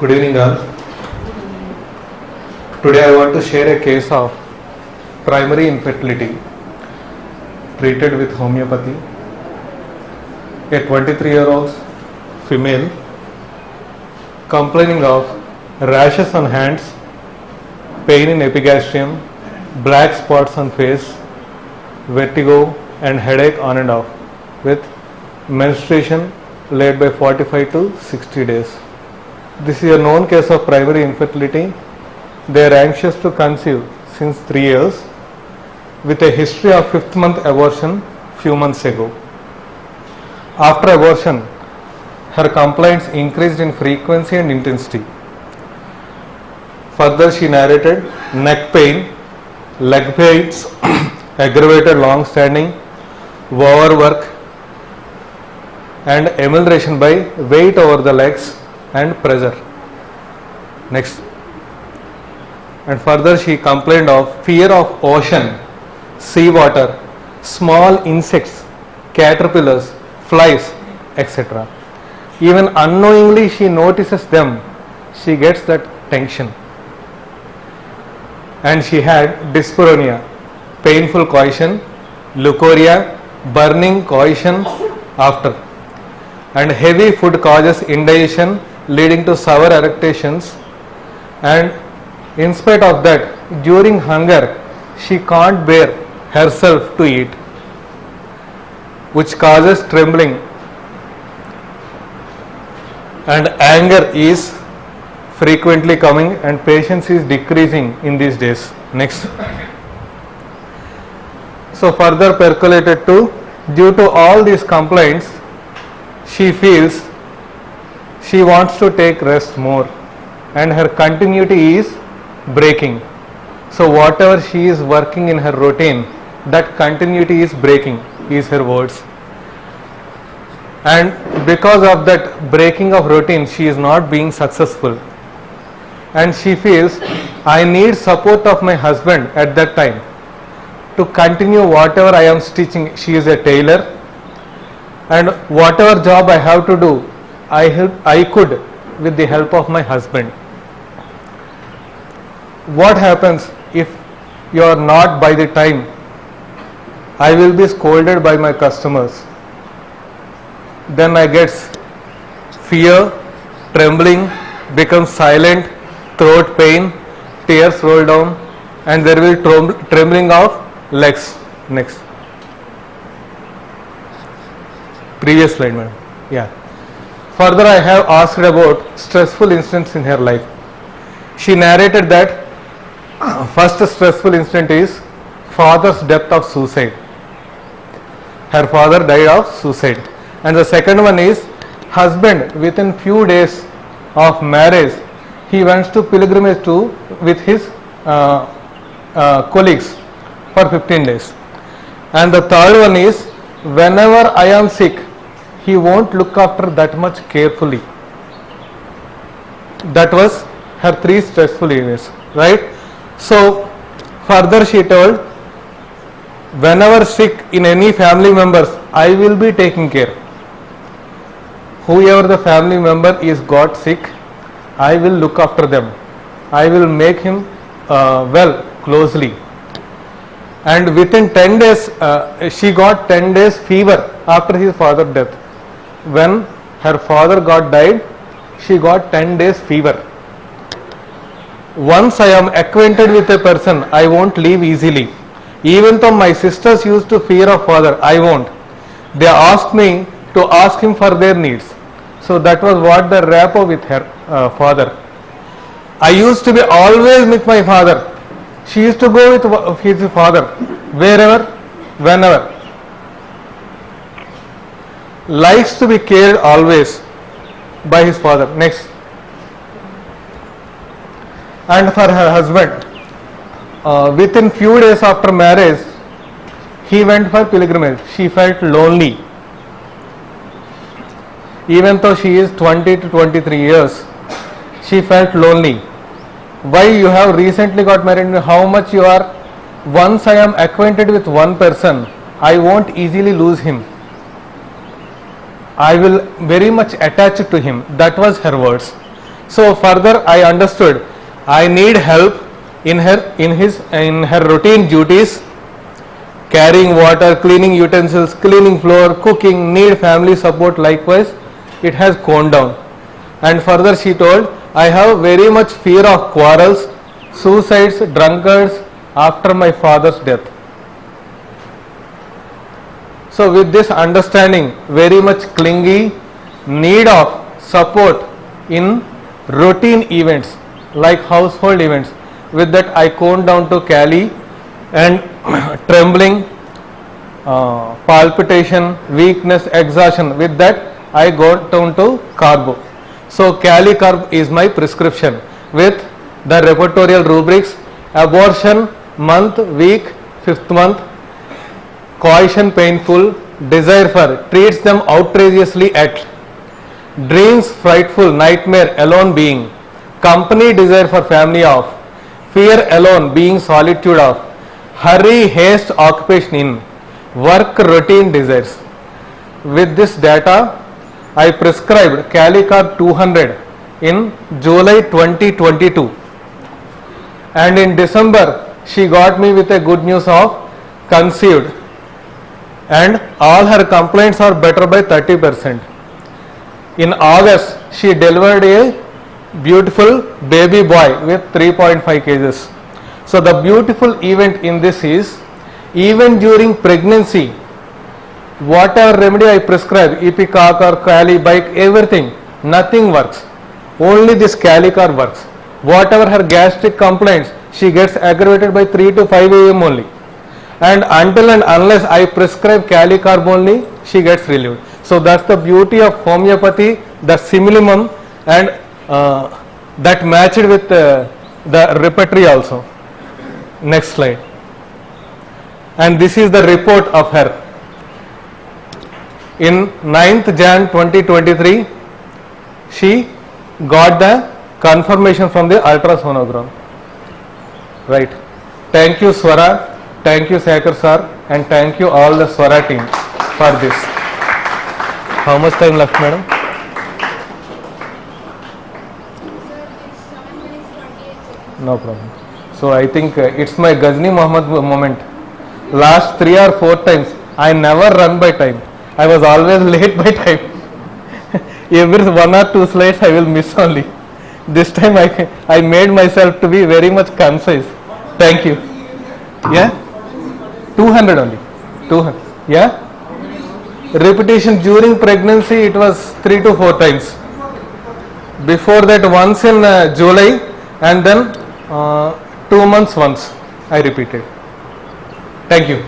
Good evening all. Today I want to share a case of primary infertility treated with homeopathy. A 23-year-old female complaining of rashes on hands, pain in epigastrium, black spots on face, vertigo and headache on and off, with menstruation late by 45 to 60 days. This is a known case of primary infertility. They are anxious to conceive since 3 years with a history of 5th month abortion few months ago. After abortion, her complaints increased in frequency and intensity. Further, she narrated neck pain, leg pains, aggravated long standing, overwork and amelioration by weight over the legs and pressure. Next. And further, she complained of fear of ocean, sea water, small insects, caterpillars, flies, etc. Even unknowingly she notices them, she gets that tension. And she had dyspareunia, painful coition, leukorrhea, burning coition after, and heavy food causes indigestion leading to sour erections, and in spite of that, during hunger she can't bear herself to eat, which causes trembling, and anger is frequently coming and patience is decreasing in these days. Next. So further percolated to, due to all these complaints, she feels she wants to take rest more and her continuity is breaking. So whatever she is working in her routine, that continuity is breaking, is her words. And because of that breaking of routine, she is not being successful. And she feels, I need support of my husband at that time to continue whatever I am stitching. She is a tailor, and whatever job I have to do, I could with the help of my husband. What happens if you are not by the time? I will be scolded by my customers. Then I get fear, trembling, become silent, throat pain, tears roll down, and there will be trembling of legs. Next. Previous slide, madam. Yeah. Further, I have asked about stressful incidents in her life. She narrated that first stressful incident is father's death of suicide. Her father died of suicide. And the second one is husband within few days of marriage, he went to pilgrimage with his colleagues for 15 days. And the third one is whenever I am sick, he won't look after that much carefully. That was her 3 stressful events, right? So further she told, whenever sick in any family members, I will be taking care. Whoever the family member is got sick, I will look after them. I will make him well closely. And within 10 days, she got 10 days fever after his father's death. When her father died, she got 10 days fever. Once I am acquainted with a person, I won't leave easily. Even though my sisters used to fear of father, I won't. They asked me to ask him for their needs. So that was what the rapport with her father. I used to be always with my father. She used to go with his father wherever, whenever. Likes to be cared always by his father. Next. And for her husband, within few days after marriage, he went for pilgrimage. She felt lonely. Even though she is 20 to 23 years, she felt lonely. Why you have recently got married, how much you are, once I am acquainted with one person, I won't easily lose him. I will very much attach to him. That was her words. So further I understood I need help in her routine duties, carrying water, cleaning utensils, cleaning floor, cooking, need family support. Likewise, it has gone down. And further she told, I have very much fear of quarrels, suicides, drunkards after my father's death. So with this understanding, very much clingy, need of support in routine events like household events. With that I coned down to Cali, and trembling, palpitation, weakness, exhaustion. With that I got down to carbo. So Cali carb is my prescription with the repertorial rubrics: abortion, month, week, 5th month, coition painful, desire for, treats them outrageously at, dreams frightful, nightmare, alone being, company, desire for family of, fear alone, being solitude of, hurry, haste, occupation in, work, routine, desires. With this data I prescribed Calicar 200 in July 2022, and in December she got me with a good news of conceived, and all her complaints are better by 30%. In August she delivered a beautiful baby boy with 3.5 kgs. So the beautiful event in this is, even during pregnancy, whatever remedy I prescribe, Epicac or Cali, bike, everything, nothing works. Only this Calicar works. Whatever her gastric complaints, she gets aggravated by 3 to 5 am only. And until and unless I prescribe Calicarb only, she gets relieved. So that's the beauty of homeopathy, the simillimum, and that matched with the repertory also. Next slide. And this is the report of her. In 9th Jan 2023, she got the confirmation from the ultrasonogram. Right. Thank you Swara, thank you Srikar sir, and thank you all the Swara team for this. How much time left, madam? No problem. So I think it's my Ghazni Muhammad moment. Last 3 or 4 times I never run by time. I was always late by time. Every 1 or 2 slides I will miss only. This time I made myself to be very much concise. Thank you. Yeah? 200 only. 200. Yeah? Repetition during pregnancy it was 3 to 4 times. Before that once in July, and then 2 months once I repeated. Thank you.